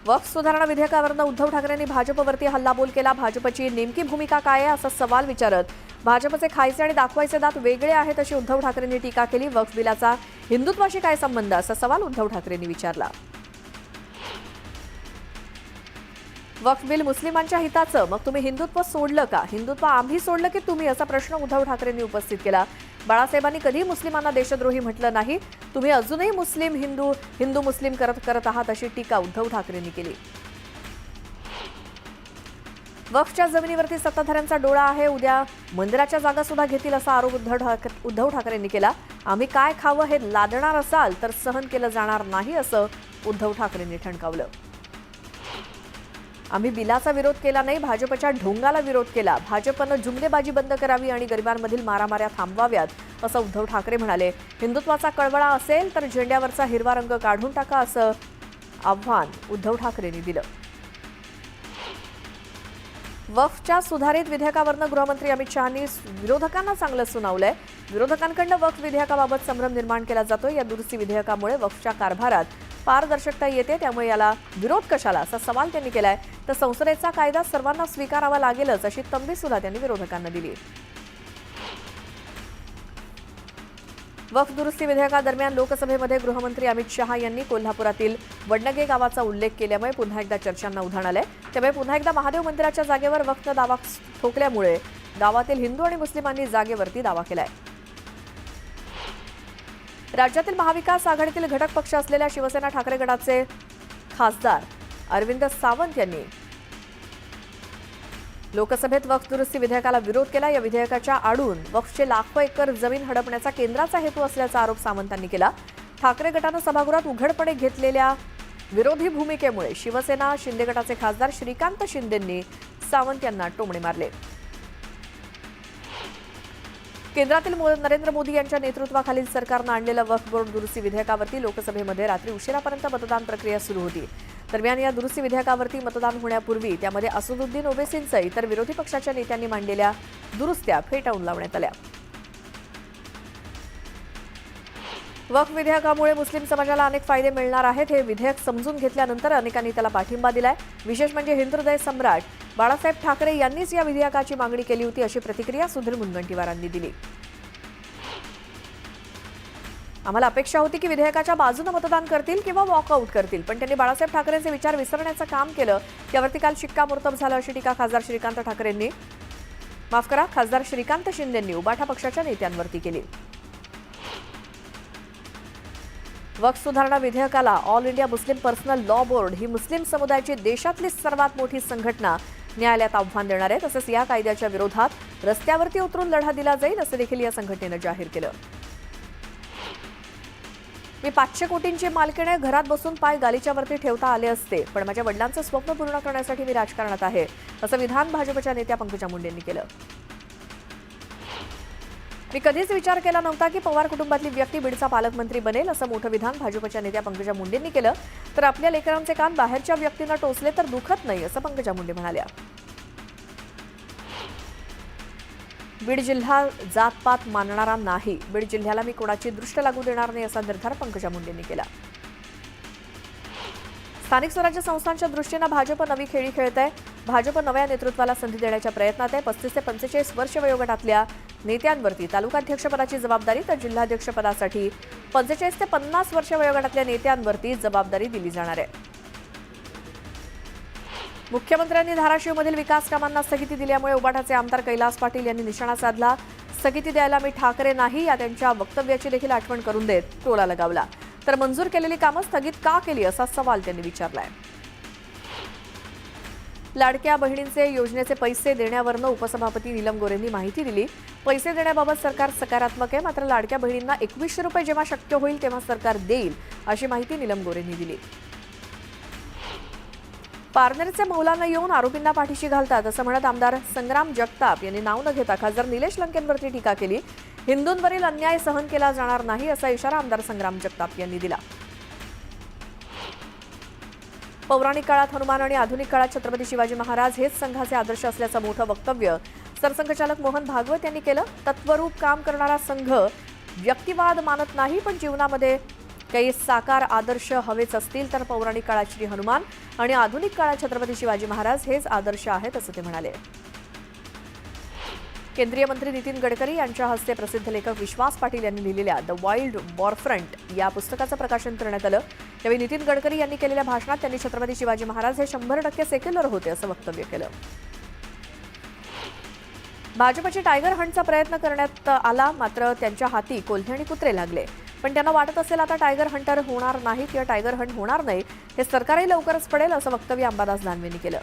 वक्फ सुधारणा विधेयकावरनं उद्धव ठाकरेंनी भाजपवरती हल्लाबोल केला। भाजपची नेमकी भूमिका काय आहे असा सवाल विचारत भाजपचे खायचे आणि दाखवायचे दात वेगळे आहेत अशी उद्धव ठाकरेंनी टीका केली। वक्फ बिलाचा हिंदुत्वाशी काय संबंध असा सवाल उद्धव ठाकरेंनी विचारला। वक्फ बिल मुस्लिमांच्या हिताचं, मग तुम्ही हिंदुत्व सोडलं का? हिंदुत्व आम्ही सोडलं की तुम्ही, असा प्रश्न उद्धव ठाकरेंनी उपस्थित केला। बाळासाहेबांनी कधी मुस्लिमांना देशद्रोही म्हटलं नाही, तुम्ही अजूनही मुस्लिम हिंदू मुस्लिम करत आहात अशी टीका उद्धव ठाकरेंनी केली। वक्फच्या जमिनीवरती सत्ताधाऱ्यांचा डोळा आहे, उद्या मंदिराच्या जागा सुद्धा घेतील असा आरोप उद्धव ठाकरेंनी केला। आम्ही काय खावं हे लादणार असाल तर सहन केलं जाणार नाही असं उद्धव ठाकरेंनी ठणकावलं। आम्ही बिलाचा विरोध केला नाही, भाजपच्या ढोंगाला विरोध केला। भाजपनं जुमलेबाजी बंद करावी आणि गरिबांमधील मारामाऱ्या थांबवाव्यात असं उद्धव ठाकरे म्हणाले। हिंदुत्वाचा कळवळा असेल तर झेंड्यावरचा हिरवा रंग काढून टाका असं आव्हान उद्धव ठाकरेंनी दिलं। वक्फच्या सुधारित विधेयकावरनं गृहमंत्री अमित शहांनी विरोधकांना चांगलं सुनावलंय। विरोधकांकडून वक्फ विधेयकाबाबत संभ्रम निर्माण केला जातोय। या दुरुस्ती विधेयकामुळे वक्फच्या कारभारात पारदर्शकता येते, त्यामुळे याला विरोध कशाला असा सवाल त्यांनी केलाय। तर संसदेचा कायदा सर्वांना स्वीकारावा लागेलच अशी तंबी सुद्धा त्यांनी विरोधकांना दिली। वक्फ दुरुस्ती विधेयकादरम्यान लोकसभेमध्ये गृहमंत्री अमित शहा यांनी कोल्हापुरातील वडनगे गावाचा उल्लेख केल्यामुळे पुन्हा एकदा चर्चांना उधाण आलंय। त्यामुळे पुन्हा एकदा महादेव मंदिराच्या जागेवर वक्फनं दावा ठोकल्यामुळे गावातील हिंदू आणि मुस्लिमांनी जागेवरती दावा केलाय। राज्यातील महाविकास आघाडीतील घटक पक्ष असलेल्या शिवसेना ठाकरे गटाचे खासदार अरविंद सावंत यांनी लोकसभेत वक्फ दुरुस्ती विधेयकाला विरोध केला। या विधेयकाच्या आडून वक्फचे लाखो एकर जमीन हडपण्याचा केंद्राचा हेतू असल्याचा आरोप सावंतांनी केला। ठाकरे गटानं सभागृहात उघडपणे घेतलेल्या विरोधी भूमिकेमुळे शिवसेना शिंदे गटाचे खासदार श्रीकांत शिंदेंनी सावंत यांना टोमणे मारले। केंद्रातील नरेंद्र मोदी यांच्या नेतृत्वाखालील सरकारनं आणलेलं वक्फ बोर्ड दुरुस्ती विधेयकावरती लोकसभेमध्ये रात्री उशिरापर्यंत मतदान प्रक्रिया सुरू होती। दरम्यान या दुरुस्ती विधेयकावरती मतदान होण्यापूर्वी त्यामध्ये असदुद्दीन ओवेसींसह इतर विरोधी पक्षाच्या नेत्यांनी मांडलेल्या दुरुस्त्या फेटाळून लावण्यात आल्या। वक्फ विधेयकामुळे मुस्लिम समाजाला अनेक फायदे मिळणार आहेत, हे विधेयक समजून घेतल्यानंतर अनेकांनी त्याला पाठिंबा दिलाय। विशेष म्हणजे हिंदुहृदय सम्राट बाळासाहेब ठाकरे यांनीच या विधेयकाची मागणी केली होती अशी प्रतिक्रिया सुधीर मुनगंटीवारांनी दिली। आम्हाला अपेक्षा होती की विधेयकाच्या बाजूने मतदान करतील किंवा वॉकआउट करतील, पण त्यांनी बाळासाहेब ठाकरेंचे विचार विसरण्याचं काम केलं, त्यावरती काल शिक्कामोर्तब झालं अशी टीका खासदार श्रीकांत शिंदेंनी उबाठा पक्षाच्या नेत्यांवरती केली। वक्फ सुधारणा विधेयकाला all India Muslim personal law board ही मुस्लिम समुदायाची देशातली सर्वात मोठी संघटना न्यायालयात आव्हान देणार आहे। तसेच या कायद्याच्या विरोधात रस्त्यावरती उतरून लढा दिला जाईल असं देखील या संघटनेनं जाहीर केलं। मी 500 कोटींची मालकीण आहे, घरात बसून पाय गालीच्या वरती ठेवता आले असते, पण माझ्या वडिलांचं स्वप्न पूर्ण करण्यासाठी मी राजकारणात आहे असं विधान भाजपच्या नेत्या पंकजा मुंडेंनी केलं। मी कधीच विचार केला नव्हता की पवार कुटुंबातली व्यक्ती बीडचा पालकमंत्री बनेल असं मोठं विधान भाजपच्या नेत्या पंकजा मुंडेंनी केलं। तर आपल्या लेकरांचे कान बाहेरच्या व्यक्तींना टोचले तर दुखत नाही असं पंकजा मुंडे म्हणाल्या। बीड जिल्हा जातपात मानणारा नाही, बीड जिल्ह्याला मी कोणाची दृष्ट लागू देणार नाही असा निर्धार पंकजा मुंडेंनी केला। स्थानिक स्वराज्य संस्थांच्या दृष्टीनं भाजप नवी खेळी खेळत आहे। भाजप नव्या नेतृत्वाला संधी देण्याच्या प्रयत्नात आहे। 35 ते 45 वर्ष वयोगटातल्या नेत्यांवरती तालुकाध्यक्षपदाची जबाबदारी तर जिल्हाध्यक्षपदासाठी 45 ते 50 वर्ष वयोगटातल्या नेत्यांवरती जबाबदारी दिली जाणार आहे। मुख्यमंत्र्यांनी धाराशिवमधील विकास कामांना स्थगिती दिल्यामुळे उबाठाचे आमदार कैलास पाटील यांनी निशाणा साधला। स्थगिती द्यायला मी ठाकरे नाही या त्यांच्या वक्तव्याची देखील आठवण करून देत टोला लगावला। तर मंजूर केलेली कामं स्थगित का केली असा सवाल त्यांनी विचारलाय। लाडक्या बहिणींचे योजनेचे पैसे देण्यावरनं उपसभापती नीलम गोरेंनी माहिती दिली। पैसे देण्याबाबत सरकार सकारात्मक आहे, मात्र लाडक्या बहिणींना 2100 रुपये जेव्हा शक्य होईल तेव्हा सरकार देईल अशी माहिती नीलम गोरेंनी दिली। पारनेरचे मौलाना येऊन आरोपींना पाठीशी घालतात असं म्हणत आमदार संग्राम जगताप यांनी नाव न घेता खासदार निलेश लंकेंवरती टीका केली। हिंदूंवरील अन्याय सहन केला जाणार नाही असा इशारा आमदार संग्राम जगताप यांनी दिला। पौराणिक काळात हनुमान आणि आधुनिक काळात छत्रपती शिवाजी महाराज हेच संघाचे आदर्श असल्याचं मोठं वक्तव्य सरसंघचालक मोहन भागवत यांनी केलं। तत्वरूप काम करणारा संघ व्यक्तिवाद मानत नाही, पण जीवनामध्ये काही साकार आदर्श हवेच असतील तर पौराणिक काळात श्री हनुमान आणि आधुनिक काळात छत्रपती शिवाजी महाराज हेच आदर्श आहेत असं ते म्हणाले. केंद्रीय मंत्री नितीन गडकरी यांच्या हस्ते प्रसिद्ध लेखक विश्वास पाटील यांनी लिहिलेल्या द वाईल्ड वॉरफ्रंट या पुस्तकाचं प्रकाशन करण्यात आलं. यावेळी नितीन गडकरी यांनी केलेल्या भाषणात त्यांनी छत्रपती शिवाजी महाराज हे 100% सेक्युलर होते असं वक्तव्य केलं. भाजपची टायगर हंटचा प्रयत्न करण्यात आला, मात्र त्यांच्या हाती कोल्हे आणि कुत्रे लागले. पण त्यांना वाटत असेल आता टायगर हंटर होणार नाही किंवा टायगर हंट होणार नाही, हे सरकारही लवकरच पडेल असं वक्तव्य अंबादास दानवेंनी केलं.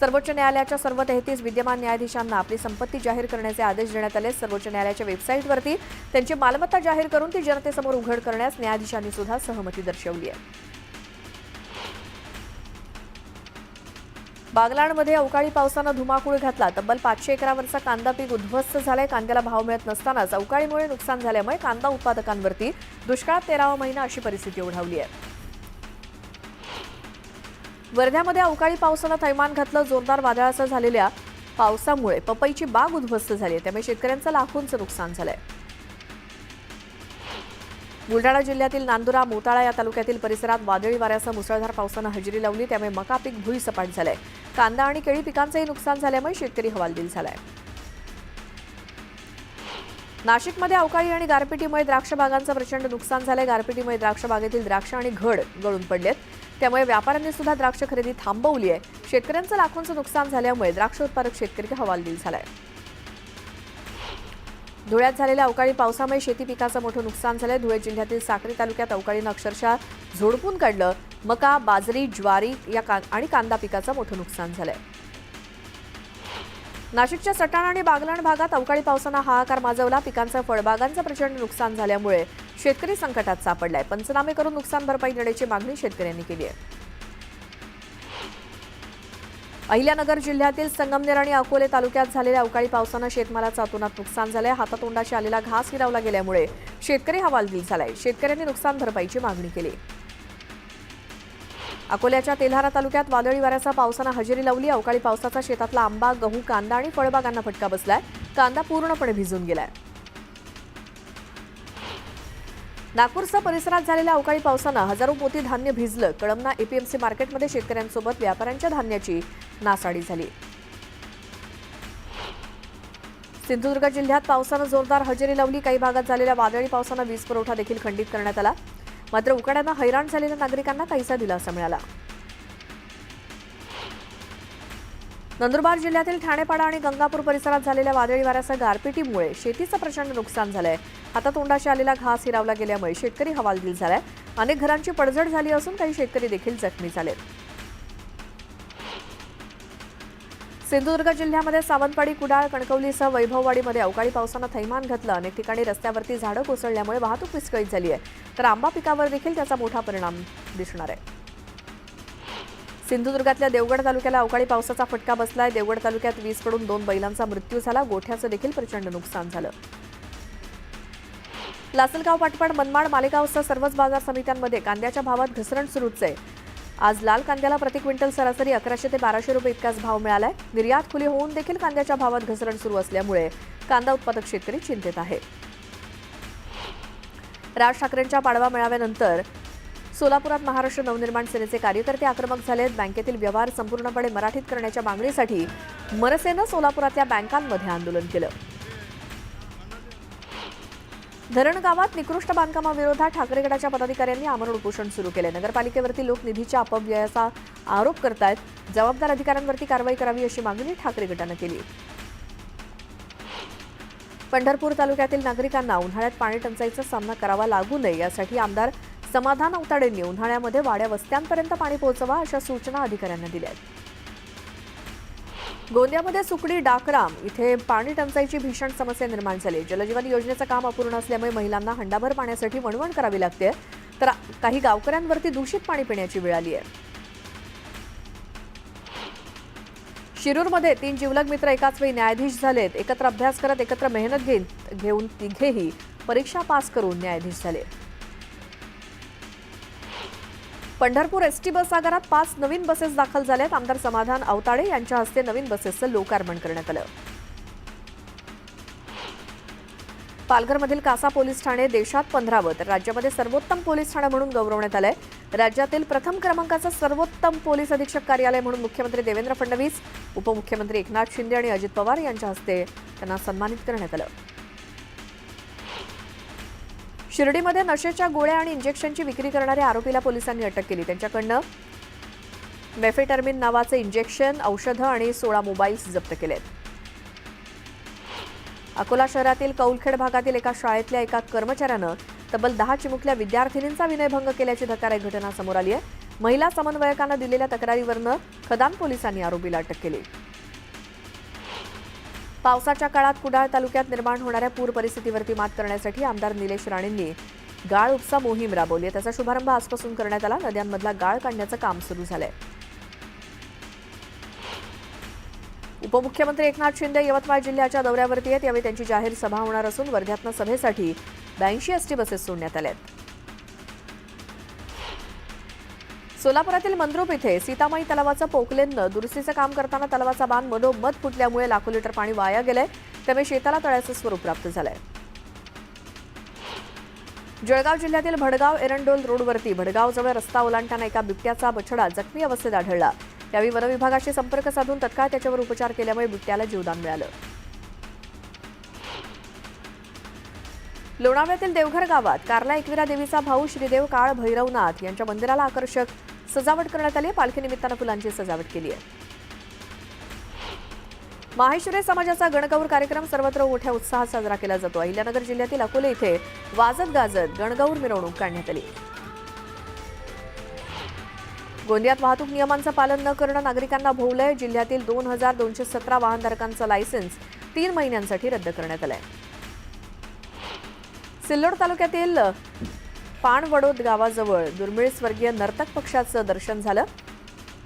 सर्वोच्च न्यायालयाच्या सर्व 33 विद्यमान न्यायाधीशांना आपली संपत्ती जाहीर करण्याचे आदेश देण्यात आले. सर्वोच्च न्यायालयाच्या वेबसाईटवरती त्यांची मालमत्ता जाहीर करून ती जनतेसमोर उघड करण्यास न्यायाधीशांनी सुद्धा सहमती दर्शवली आहे. बागलाणमध्ये अवकाळी पावसानं धुमाकूळ घातला. तब्बल 500 एकरावरचा कांदा पीक उद्ध्वस्त झाले. कांद्याला भाव मिळत नसतानाच अवकाळीमुळे नुकसान झाल्यामुळे कांदा उत्पादकांवरती दुष्काळात 13वा महिना अशी परिस्थिती ओढावली आहे. वर्ध्यामध्ये अवकाळी पावसानं थैमान घातलं. जोरदार वादळासह झालेल्या पावसामुळे पपईची बाग उद्ध्वस्त झाली आहे. त्यामुळे शेतकऱ्यांचं लाखोंचं नुकसान झालंय. बुलढाणा जिल्ह्यातील नांदुरा, मोताळा या तालुक्यातील परिसरात वादळी वाऱ्यासह मुसळधार पावसानं हजेरी लावली. त्यामुळे मका पीक भुईसपाट झालंय. कांदा आणि केळी पिकांचंही नुकसान झाल्यामुळे शेतकरी हवालदिल झालाय. नाशिकमध्ये अवकाळी आणि गारपिटीमुळे द्राक्ष बागांचं प्रचंड नुकसान झालंय. गारपिटीमुळे द्राक्ष बागेतील द्राक्ष आणि घड गळून पडलेत. त्यामुळे व्यापाऱ्यांनी सुद्धा द्राक्ष खरेदी थांबवली आहे. शेतकऱ्यांचं लाखोंचं नुकसान झाल्यामुळे द्राक्ष उत्पादक शेतकरी हवालदिल झालाय. धुळ्यात झालेल्या अवकाळी पावसामुळे शेती पिकाचं मोठं नुकसान झालंय. धुळे जिल्ह्यातील साक्री तालुक्यात अवकाळीनं अक्षरशः झोडपून काढलं. मका, बाजरी, ज्वारी आणि कांदा पिकाचं मोठं नुकसान झालंय. नाशिकच्या सटाणा आणि बागलाण भागात अवकाळी पावसानं हाहाकार माजवला. पिकांचं फळबागांचं प्रचंड नुकसान झाल्यामुळे शेतकरी संकटात सापडलाय. पंचनामे करून नुकसान भरपाई देण्याची मागणी शेतकऱ्यांनी केली आहे. अहिल्यानगर जिल्ह्यातील संगमनेर आणि अकोले तालुक्यात झालेल्या अवकाळी पावसानं शेतमालाचं अतोनात नुकसान झालंय. हातातोंडाशी आलेला घास हिरावला गेल्यामुळे शेतकरी हवालदिल झालाय. शेतकऱ्यांनी नुकसान भरपाईची मागणी केली. अकोल्याच्या तेल्हारा तालुक्यात वादळी वाऱ्यासह पावसानं हजेरी लावली. अवकाळी पावसाचा शेतातला आंबा, गहू, कांदा आणि फळबागांना फटका बसलाय. कांदा पूर्णपणे भिजून गेलाय. नागपूरसह परिसरात झालेल्या अवकाळी पावसानं हजारो पोती धान्य भिजलं. कळमना एपीएमसी मार्केटमध्ये शेतकऱ्यांसोबत व्यापाऱ्यांच्या धान्याची नासाडी झाली. सिंधुदुर्ग जिल्ह्यात पावसानं जोरदार हजेरी लावली. काही भागात झालेल्या वादळी पावसानं वीज पुरवठा देखील खंडित करण्यात आला. मात्र उकाड्यानं हैराण झालेल्या नागरिकांना काहीसा दिलासा मिळाला. नंदुरबार जिल्ह्यातील ठाणेपाडा आणि गंगापूर परिसरात झालेल्या वादळी वाऱ्यासह गारपिटीमुळे शेतीचं प्रचंड नुकसान झालंय. हातातोंडाशी आलेला घास हिरावला गेल्यामुळे शेतकरी हवालदिल झालाय. अनेक घरांची पडझड झाली असून काही शेतकरी देखील जखमी झालेत. सिंधुदुर्ग जिल्ह्यामध्ये सावंतवाडी, कुडाळ, कणकवलीसह वैभववाडीमध्ये अवकाळी पावसानं थैमान घातलं. अनेक ठिकाणी रस्त्यावरती झाडं कोसळल्यामुळे वाहतूक विस्कळीत झाली आहे. तर आंबा पिकावर देखील त्याचा मोठा परिणाम दिसणार आहे. सिंधुदुर्गातल्या देवगड तालुक्याला अवकाळी पावसाचा फटका बसलाय. देवगड तालुक्यात वीज पडून 2 बैलांचा मृत्यू झाला. गोठ्याचं देखील प्रचंड नुकसान झालं. लासलगाव, पाटपड, मनमाड, मालेगावसह सर्वच बाजार समित्यांमध्ये कांद्याच्या भावात घसरण सुरूच आहे. आज लाल कांद्याला प्रति क्विंटल सरासरी 1100 ते 1200 रुपये इतकाच भाव मिळालाय. निर्यात खुली होऊन देखील कांद्याच्या भावात घसरण सुरू असल्यामुळे कांदा उत्पादक शेतकरी चिंतेत आहे. राज ठाकरेंच्या पाडवा मेळाव्यानंतर सोलापुरात महाराष्ट्र नवनिर्माण सेनेचे कार्यकर्ते आक्रमक झालेत. बँकेतील व्यवहार संपूर्णपणे मराठीत करण्याच्या मागणीसाठी मनसेनं सोलापुरातल्या बँकांमध्ये आंदोलन केलं. धरण गावात निकृष्ट बांधकामाविरोधात ठाकरे गटाच्या पदाधिकाऱ्यांनी आमरण उपोषण सुरू केले. नगरपालिकेवरती लोक निधीच्या अपव्ययाचा आरोप करतायत. जबाबदार अधिकाऱ्यांवरती कारवाई करावी अशी मागणी ठाकरे गटानं केली. पंढरपूर तालुक्यातील नागरिकांना उन्हाळ्यात पाणी टंचाईचा सामना करावा लागू नये यासाठी आमदार समाधान औताडेंनी उन्हाळ्यामध्ये वाड्या वस्त्यांपर्यंत पाणी पोहोचवा अशा सूचना अधिकाऱ्यांना दिल्या आहेत. गोंदियामध्ये सुकडी, डाकराम इथे पाणी टंचाईची भीषण समस्या निर्माण झाली. जलजीवन योजनेचं काम अपूर्ण असल्यामुळे महिलांना हंडाभर पाण्यासाठी वणवण करावी लागते. तर काही गावकऱ्यांवरती दूषित पाणी पिण्याची वेळ आली आहे. शिरूरमध्ये 3 जिवलग मित्र एकाच वेळी न्यायाधीश झालेत. एकत्र अभ्यास करत एकत्र मेहनत घेऊन तिघेही परीक्षा पास करून न्यायाधीश झाले. पंढरपूर एसटी बस आगारात 5 नवीन बसेस दाखल झाल्यात. आमदार समाधान औताडे यांच्या हस्ते नवीन बसेसचं लोकार्पण करण्यात आलं. पालघरमधील कासा पोलीस ठाणे देशात 15वं तर राज्यामध्ये सर्वोत्तम पोलीस ठाणे म्हणून गौरवण्यात आलंय. राज्यातील प्रथम क्रमांकाचं सर्वोत्तम पोलीस अधीक्षक कार्यालय म्हणून मुख्यमंत्री देवेंद्र फडणवीस, उपमुख्यमंत्री एकनाथ शिंदे आणि अजित पवार यांच्या हस्ते त्यांना सन्मानित करण्यात आलं. शिर्डीमध्ये नशेच्या गोळ्या आणि इंजेक्शनची विक्री करणाऱ्या आरोपीला पोलिसांनी अटक केली. त्यांच्याकडनं मेफेटर्मिन नावाचे इंजेक्शन, औषधं आणि 16 मोबाईल्स जप्त केलेत. अकोला शहरातील कौलखेड भागातील एका शाळेतल्या एका कर्मचाऱ्यानं तब्बल 10 चिमुकल्या विद्यार्थिनींचा विनयभंग केल्याची धक्कादायक घटना समोर आली आहे. महिला समन्वयकानं दिलेल्या तक्रारीवरनं खदान पोलिसांनी आरोपीला अटक केली. पावसाच्या काळात कुडाळ तालुक्यात निर्माण होणाऱ्या पूर परिस्थितीवरती मात करण्यासाठी आमदार निलेश राणेंनी गाळ उपसा मोहीम राबवली. त्याचा शुभारंभ आजपासून करण्यात आला. नद्यांमधला गाळ काढण्याचं काम सुरू झालंय. उपमुख्यमंत्री एकनाथ शिंदे यवतमाळ जिल्ह्याच्या दौऱ्यावरती आहेत. यावेळी त्यांची जाहीर सभा होणार असून वर्ध्यातनं सभेसाठी 82 एसटी बसेस सोडण्यात आल्या आहेत. सोलापुरातील मंद्रुप इथे सीतामाई तलावाचं पोकलेननं दुरुस्तीचं काम करताना तलावाचा बांध मधोमध फुटल्यामुळे लाखो लिटर पाणी वाया गेलंय. त्यामुळे शेताला तळ्याचं स्वरूप प्राप्त झालंय. जळगाव जिल्ह्यातील भडगाव एरंडोल रोडवरती भडगावजवळ रस्ता ओलांडताना एका बिबट्याचा बछडा जखमी अवस्थेत आढळला. यावेळी वनविभागाशी संपर्क साधून तत्काळ त्याच्यावर उपचार केल्यामुळे बिबट्याला जीवदान मिळालं. लोणावळ्यातील देवघर गावात कारला एकविरा देवीचा भाऊ श्रीदेव काळ भैरवनाथ यांच्या मंदिराला आकर्षक सजावट करण्यात आली. पालखीनिमित्तानं फुलांची सजावट केली आहे. माहेश्वरी समाजाचा गणगौर कार्यक्रम सर्वत्र मोठ्या उत्साहात साजरा केला जातो. अहिल्यानगर जिल्ह्यातील अकोले इथे वाजत गाजत गणगौर मिरवणूक काढण्यात आली. गोंदियात वाहतूक नियमांचं पालन न करणं नागरिकांना भोवलंय. जिल्ह्यातील 2217 वाहनधारकांचं लायसन्स 3 महिन्यांसाठी रद्द करण्यात आलंय. सिल्लोड तालुक्यातील पाणवडोद गावाजवळ दुर्मिळ स्वर्गीय नर्तक पक्षाचं दर्शन झालं.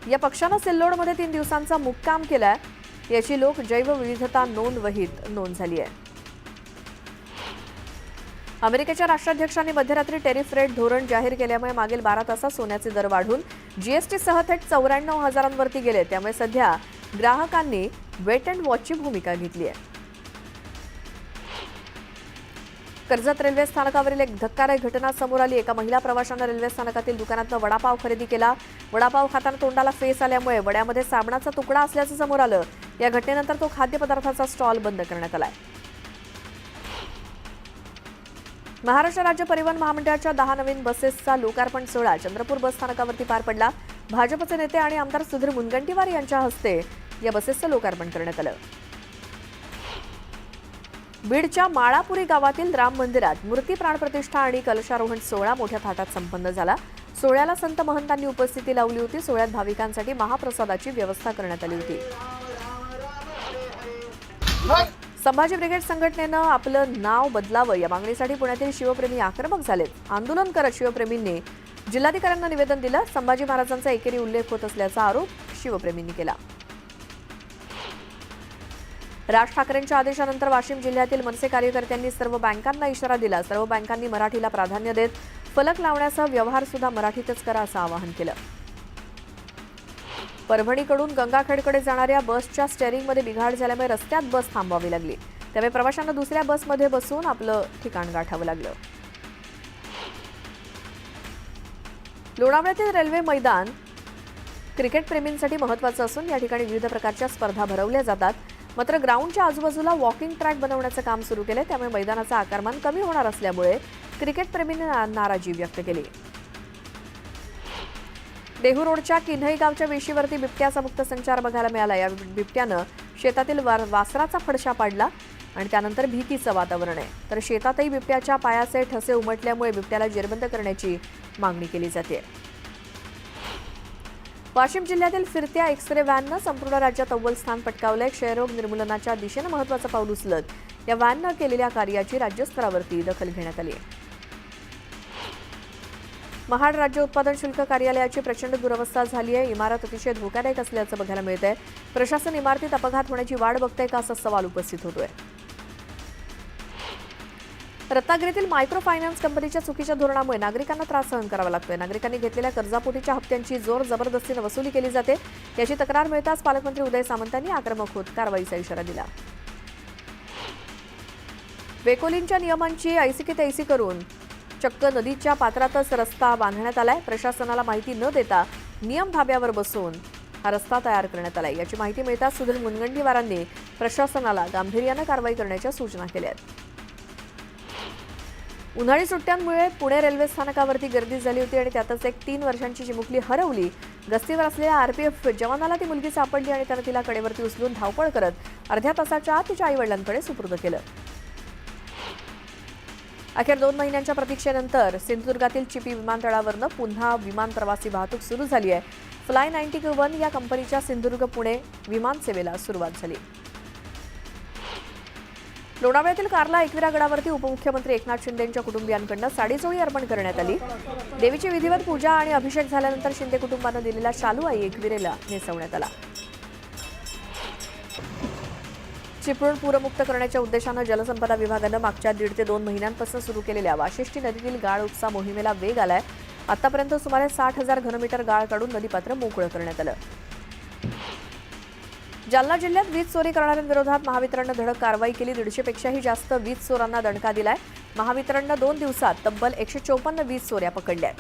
या पक्षानं सिल्लोडमध्ये 3 दिवसांचा मुक्काम केलाय. याची लोक जैवविविधता नोंद वहीत नोंद झाली आहे. अमेरिकेच्या राष्ट्राध्यक्षांनी मध्यरात्री टेरिफ रेट धोरण जाहीर केल्यामुळे मागील 12 तासात सोन्याचे दर वाढून जीएसटीसह थेट 94,000 गेले. त्यामुळे सध्या ग्राहकांनी वेट अँड वॉचची भूमिका घेतली आहे. कर्जत रेल्वे स्थानकावरील एक धक्कादायक घटना समोर आली. एका महिला प्रवाशानं रेल्वे स्थानकातील दुकानातनं वडापाव खरेदी केला. वडापाव खाताना तोंडाला फेस आल्यामुळे वड्यामध्ये साबणाचा तुकडा असल्याचं समोर आलं. या घटनेनंतर तो खाद्यपदार्थाचा स्टॉल बंद करण्यात आलाय. महाराष्ट्र राज्य परिवहन महामंडळाच्या 10 नवीन बसेसचा लोकार्पण सोहळा चंद्रपूर बस स्थानकावरती पार पडला. भाजपचे नेते आणि आमदार सुधीर मुनगंटीवार यांच्या हस्ते या बसेसचं लोकार्पण करण्यात आलं. बीडच्या माळापुरी गावातील राम मंदिरात मूर्ती प्राणप्रतिष्ठा आणि कलशारोहण सोहळा मोठ्या थाटात संपन्न झाला. सोहळ्याला संत महंतांनी उपस्थिती लावली होती. सोहळ्यात भाविकांसाठी महाप्रसादाची व्यवस्था करण्यात आली होती. संभाजी ब्रिगेड संघटनेनं आपलं नाव बदलावं या मागणीसाठी पुण्यातील शिवप्रेमी आक्रमक झालेत. आंदोलन करत शिवप्रेमींनी जिल्हाधिकाऱ्यांना निवेदन दिलं. संभाजी महाराजांचा एकेरी उल्लेख होत असल्याचा आरोप शिवप्रेमींनी केला. राज ठाकरेंच्या आदेशानंतर वाशिम जिल्ह्यातील मनसे कार्यकर्त्यांनी सर्व बँकांना इशारा दिला. सर्व बँकांनी मराठीला प्राधान्य देत फलक लावण्यासह व्यवहार सुद्धा मराठीतच करा असं आवाहन केलं. परभणीकडून गंगाखेडकडे जाणाऱ्या बसच्या स्टेअरिंगमध्ये बिघाड झाल्यामुळे रस्त्यात बस थांबवावी लागली. त्यामुळे प्रवाशांना दुसऱ्या बसमध्ये बसून आपलं ठिकाण गाठावं लागलं. लोणावळ्यातील रेल्वे मैदान क्रिकेट प्रेमींसाठी महत्त्वाचं असून या ठिकाणी विविध प्रकारच्या स्पर्धा भरवल्या जातात. मात्र ग्राउंडच्या आजूबाजूला वॉकिंग ट्रॅक बनवण्याचं काम सुरू केलंय. त्यामुळे मैदानाचं आकारमान कमी होणार असल्यामुळे क्रिकेट प्रेमींनी नाराजी व्यक्त केली. देहू रोडच्या किन्हई गावच्या वेशीवरती बिबट्याचा मुक्त संचार बघायला मिळाला. या बिबट्यानं शेतातील वासराचा फडशा पाडला आणि त्यानंतर भीतीचं वातावरण आहे. तर शेतातही बिबट्याच्या पायाचे ठसे उमटल्यामुळे बिबट्याला जेरबंद करण्याची मागणी केली जाते. वाशिम जिल्ह्यातील फिरत्या एक्सरे व्हॅननं संपूर्ण राज्यात अव्वल स्थान पटकावलंय. क्षयरोग निर्मूलनाच्या दिशेनं महत्त्वाचं पाऊल उचलत या व्हॅननं केलेल्या कार्याची राज्यस्तरावरती दखल घेण्यात आली आहे. महाड राज्य उत्पादन शुल्क कार्यालयाची प्रचंड दुरवस्था झाली आहे. इमारत अतिशय धोकादायक असल्याचं बघायला मिळत आहे. प्रशासन इमारतीत अपघात होण्याची वाट बघतंय का असा सवाल उपस्थित होतोय. रत्नागिरीतील मायक्रो फायनान्स कंपनीच्या चुकीच्या धोरणामुळे नागरिकांना त्रास सहन करावा लागतोय. नागरिकांनी घेतलेल्या कर्जापोटीच्या हप्त्यांची जोर जबरदस्तीने वसुली केली जाते. याची तक्रार मिळताच पालकमंत्री उदय सामंतांनी आक्रमक होत कारवाईचा इशारा दिला. वेकोलींच्या नियमांची ऐसी की तैसी करून चक्क नदीच्या पात्रातच रस्ता बांधण्यात आलाय. प्रशासनाला माहिती न देता नियम धाब्यावर बसवून हा रस्ता तयार करण्यात आलाय. याची माहिती मिळताच सुधीर मुनगंटीवारांनी प्रशासनाला गांभीर्यानं कारवाई करण्याच्या सूचना केल्या आहेत. उन्हाळी सुट्ट्यांमुळे पुणे रेल्वे स्थानकावरती गर्दी झाली होती आणि त्यातच एक 3 वर्षांची चिमुकली हरवली. गस्तीवर असलेल्या आरपीएफ जवानाला ती मुलगी सापडली आणि त्यानं तिला कडेवरती उचलून धावपळ करत अर्ध्या तासाच्या आत तिच्या आईवडिलांकडे सुपूर्द केलं. अखेर 2 महिन्यांच्या प्रतीक्षेनंतर सिंधुदुर्गातील चिपी विमानतळावरनं पुन्हा विमान प्रवासी वाहतूक सुरू झाली आहे. फ्लाय 91 या कंपनीच्या सिंधुदुर्ग पुणे विमान सेवेला सुरुवात झाली. लोणावळ्यातील कार्ला एकविरा गडावरती उपमुख्यमंत्री एकनाथ शिंदे यांच्या कुटुंबियांकडून साडीचोळी अर्पण करण्यात आली. देवीची विधिवत पूजा आणि अभिषेक झाल्यानंतर शिंदे कुटुंबानं दिलेला शालू आई एकविरेला नेसवण्यात आला. चिपळूण पूरमुक्त करण्याच्या उद्देशानं जलसंपदा विभागानं मागच्या 1.5 ते 2 महिन्यांपासून सुरू केलेल्या वाशिष्ठी नदीतील गाळ उपसा मोहिमेला वेग आलाय. आतापर्यंत सुमारे 60,000 घनमीटर गाळ काढून नदीपात्र मोकळं करण्यात आलं. जालना जिल्ह्यात वीज चोरी करणाऱ्यांविरोधात महावितरणनं धडक कारवाई केली. 150 पेक्षाही जास्त वीज चोरांना दणका दिलाय. महावितरणनं 2 दिवसात तब्बल 154 वीज चोऱ्या पकडल्या.